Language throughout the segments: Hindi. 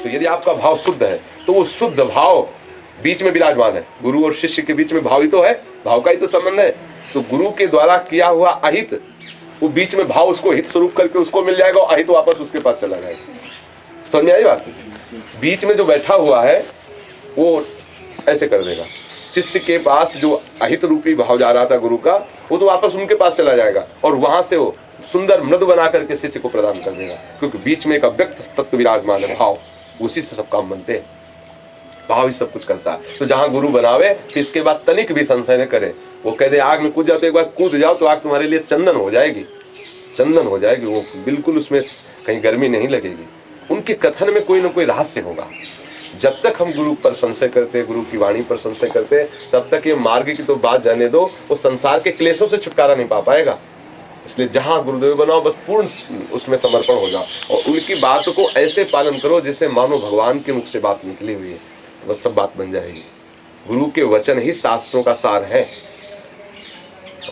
तो यदि आपका भाव शुद्ध है तो वो शुद्ध भाव बीच में विराजमान है। गुरु और शिष्य के बीच में भाव ही तो है, भाव का ही तो संबंध है। तो गुरु के द्वारा किया हुआ अहित, वो बीच में भाव उसको हित स्वरूप करके उसको मिल जाएगा और अहित वापस उसके पास चला जाएगा। समझ में आई बात? बीच में जो बैठा हुआ है वो ऐसे कर देगा। शिष्य के पास जो अहित रूपी भाव जा रहा था गुरु का, वो तो वापस उनके पास चला जाएगा और वहां से वो सुंदर मृदु बना करके शिष्य को प्रदान कर देगा, क्योंकि बीच में एक अव्यक्त तत्व विराजमान है भाव, उसी से सब काम बनते हैं। भाव ही सब कुछ करता है। तो जहां गुरु बनावे तो इसके बाद तनिक भी संशय न करे। वो कह दे आग में कूद जाओ तो एक बार कूद जाओ तो आग तुम्हारे लिए चंदन हो जाएगी, चंदन हो जाएगी। वो बिल्कुल उसमें कहीं गर्मी नहीं लगेगी। उनके कथन में कोई ना कोई रहस्य होगा। जब तक हम गुरु पर संशय करते, गुरु की वाणी पर संशय करते, तब तक ये मार्ग की तो बात जाने दो, वो संसार के क्लेशों से छुटकारा नहीं पा पाएगा। इसलिए जहां गुरुदेव बनाओ बस पूर्ण उसमें समर्पण हो जाओ और उनकी बात को ऐसे पालन करो जैसे मानो भगवान के मुख से बात निकली हुई है, तो बस सब बात बन जाएगी। गुरु के वचन ही शास्त्रों का सार है।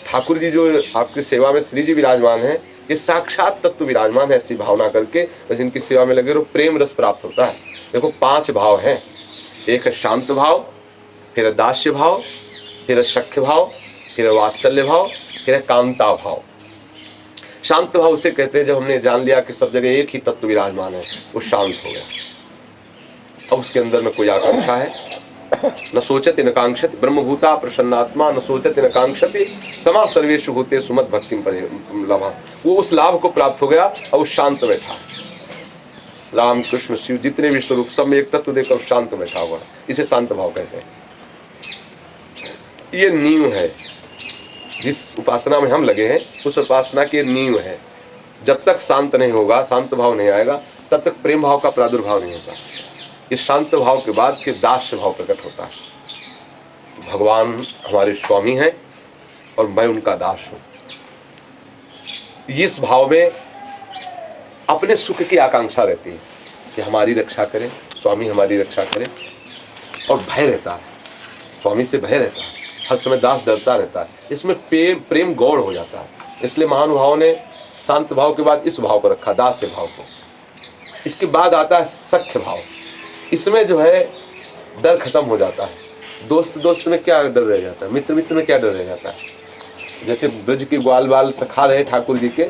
ठाकुर जी जो आपकी सेवा में श्री जी विराजमान है, ये साक्षात तत्व विराजमान है। ऐसी भावना करके बस इनकी सेवा में लगे रहो, प्रेम रस प्राप्त होता है। देखो 5 भाव हैं, एक है शांत भाव, फिर है दास्य भाव, फिर है सख्य भाव, फिर है वात्सल्य भाव, फिर है कांता भाव। शांत भाव उसे कहते हैं जब हमने जान लिया कि सब जगह एक ही तत्व विराजमान है, वो शांत हो गया। अब उसके अंदर में कोई आकांक्षा है, न सोचते न कांक्षति, ब्रह्मभूता प्रसन्नात्मा न सोचते न कांक्षति, समा सर्वेषु भूतेषु मद भक्तिं लभा। वो उस लाभ को प्राप्त हो गया और वो शांत बैठा। राम कृष्ण शिव जितने भी स्वरूप सब में एक तत्व देकर शांत बैठा हुआ, इसे शांत भाव कहते हैं। ये नींव है जिस उपासना में हम लगे हैं, उस उपासना की नींव है। जब तक शांत नहीं होगा, शांत भाव नहीं आएगा, तब तक प्रेम भाव का प्रादुर्भाव नहीं होता। इस शांत भाव के बाद फिर दास्य भाव प्रकट होता है। भगवान हमारे स्वामी हैं और मैं उनका दास हूं। इस भाव में अपने सुख की आकांक्षा रहती है कि हमारी रक्षा करें, स्वामी हमारी रक्षा करें, और भय रहता है, स्वामी से भय रहता है, हर समय दास डरता रहता है। इसमें प्रेम गौड़ हो जाता है। इसलिए महानुभावों ने शांत भाव के बाद इस भाव को रखा, दास्य भाव को। इसके बाद आता है सख्य भाव। इसमें जो है डर खत्म हो जाता है। दोस्त दोस्त में क्या डर रह जाता है, मित्र मित्र में क्या डर रह जाता है। जैसे ब्रज के ग्वाल बाल सखा रहे ठाकुर जी के,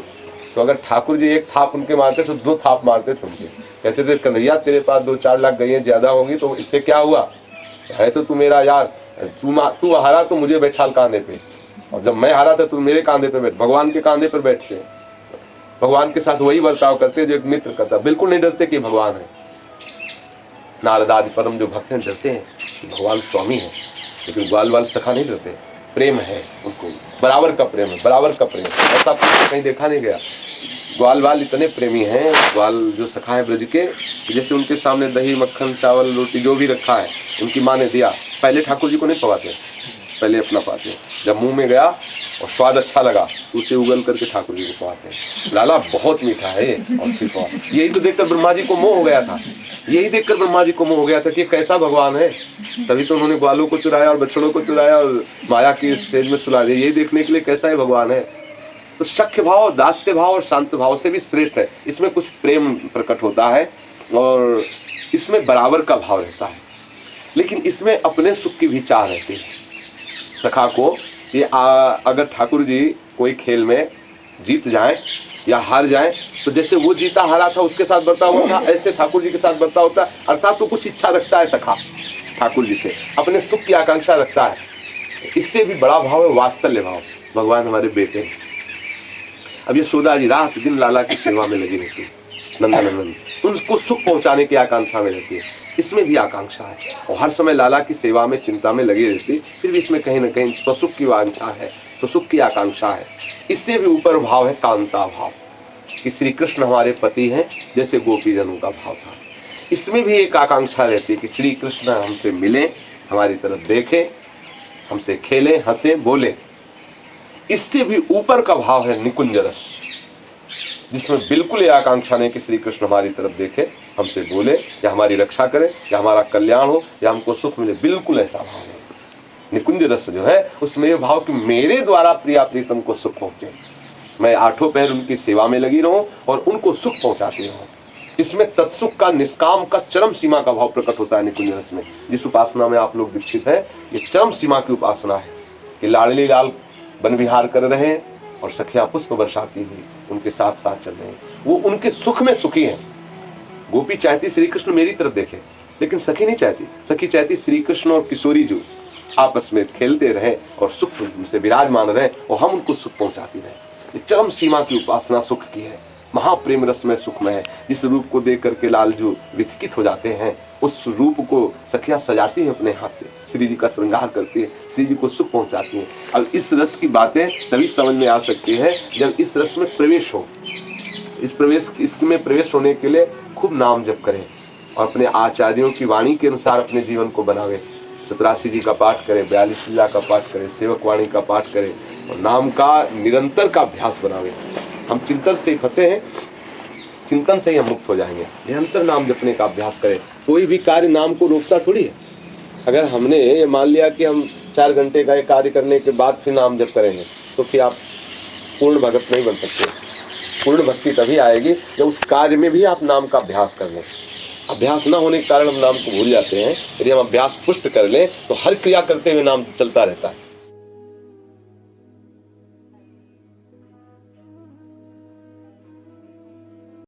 तो अगर ठाकुर जी एक थाप उनके मारते तो 2 थाप मारते थे उनके। कहते थे कन्हैया तेरे पास 2-4 लाख गईं ज्यादा होंगी तो इससे क्या हुआ, है तो तू मेरा यार, तू हारा तो मुझे बैठा कांधे पे, और जब मैं हारा था तू मेरे कांधे पे बैठ। भगवान के कांधे पर बैठते, भगवान के साथ वही बर्ताव करते जो एक मित्र करता। बिल्कुल नहीं डरते कि भगवान है। नारद आदि परम जो भक्त हैं डरते हैं कि भगवान स्वामी है, लेकिन ग्वाल वाल सखा नहीं डरते। प्रेम है उनको, बराबर का प्रेम है, बराबर का प्रेम। ऐसा कहीं देखा नहीं गया। ग्वाल वाल इतने प्रेमी हैं, ग्वाल जो सखा है ब्रज के, जैसे उनके सामने दही मक्खन चावल रोटी जो भी रखा है उनकी माँ ने दिया, पहले ठाकुर जी को नहीं पवाते, पहले अपना पाते। जब मुंह में गया और स्वाद अच्छा लगा तो उसे उगल करके ठाकुर जी को पवाते हैं। लाला बहुत मीठा है और फिर पवा। यही तो देखकर ब्रह्मा जी को मोह हो गया था, यही देखकर ब्रह्मा जी को मोह हो गया था कि कैसा भगवान है। तभी तो उन्होंने ग्वालों को चुराया और बछड़ों को चुराया और माया की स्टेज में सुला दिया, यही देखने के लिए कैसा है भगवान है। तो सख्य भाव, दास्य भाव और शांत भाव से भी श्रेष्ठ है। इसमें कुछ प्रेम प्रकट होता है और इसमें बराबर का भाव रहता है, लेकिन इसमें अपने सुख की भी चाह रहती है। सखा को ये अगर ठाकुर जी कोई खेल में जीत जाए या हार जाए तो जैसे वो जीता हारा था उसके साथ बर्ताव होता, ऐसे ठाकुर जी के साथ बर्ताव होता। अर्थात तो कुछ इच्छा रखता है सखा ठाकुर जी से, अपने सुख की आकांक्षा रखता है। इससे भी बड़ा भाव है वात्सल्य भाव। भगवान हमारे बेटे हैं। अब यशोदा जी रात दिन लाला की सेवा में लगी रहती है, नंदनंदन उनको सुख पहुंचाने की आकांक्षा में रहती है। इसमें भी आकांक्षा है और हर समय लाला की सेवा में चिंता में लगी रहती, फिर भी इसमें कहीं ना कहीं स्वसुख की वांछा है, स्वसुख की आकांक्षा है। इससे भी ऊपर भाव है कांता भाव, कि श्री कृष्ण हमारे पति हैं जैसे गोपीजनों का भाव था। इसमें भी एक आकांक्षा रहती है कि श्री कृष्ण हमसे मिले, हमारी तरफ देखें, हमसे खेलें, हंसे, बोले। इससे भी ऊपर का भाव है निकुंज रस, जिसमें बिल्कुल ये आकांक्षा नहीं कि श्री कृष्ण हमारी तरफ देखे, हमसे बोले या हमारी रक्षा करे या हमारा कल्याण हो या हमको सुख मिले। बिल्कुल ऐसा भाव है। निकुंज रस जो है उसमें ये भाव कि मेरे द्वारा प्रिया प्रीतम को सुख पहुंचे, मैं 8 पहर उनकी सेवा में लगी रहूं और उनको सुख पहुंचाती रहूं। इसमें तत्सुख का, निष्काम का चरम सीमा का भाव प्रकट होता है निकुंज रस में। जिस उपासना में आप लोग दीक्षित हैं, ये चरम सीमा की उपासना है कि लाडली लाल वन विहार कर रहे हैं और सखिया पुष्प बरसाती हुई उनके साथ साथ चल रहे हैं। वो उनके सुख में सुखी हैं। गोपी चाहती श्री कृष्ण मेरी तरफ देखे, लेकिन सखी नहीं चाहती। सखी चाहती श्री कृष्ण और किशोरी जो आपस में खेलते रहे और सुख से विराजमान रहे और हम उनको सुख पहुंचाती रहे। ये चरम सीमा की उपासना सुख की है, महाप्रेम रस में सुख में है। जिस रूप को देख करके लाल जो विचकित हो जाते हैं, उस रूप को सखियां सजाती है अपने हाथ से, श्री जी का श्रृंगार करती है, श्री जी को सुख पहुंचाती है। अब इस रस की बातें तभी समझ में आ सकती है जब इस रस में प्रवेश हो। इसमें प्रवेश होने के लिए खूब नाम जप करें और अपने आचार्यों की वाणी के अनुसार अपने जीवन को बनावे। 84 जी का पाठ करें, 42 लीला का पाठ करें, सेवक वाणी का पाठ करें और नाम का निरंतर का अभ्यास बनावे। हम चिंतन से ही फंसे हैं, चिंतन से ही हम मुक्त हो जाएंगे। निरंतर नाम जपने का अभ्यास करें। कोई भी कार्य नाम को रोकता थोड़ी है। अगर हमने ये मान लिया कि हम 4 घंटे का एक कार्य करने के बाद फिर नाम जप करेंगे, तो फिर आप पूर्ण भगत नहीं बन सकते। पूर्ण भक्ति तभी आएगी जब उस कार्य में भी आप नाम का अभ्यास कर लें। अभ्यास न होने के कारण हम नाम को भूल जाते हैं। यदि हम अभ्यास पुष्ट कर लें तो हर क्रिया करते हुए नाम चलता रहता है।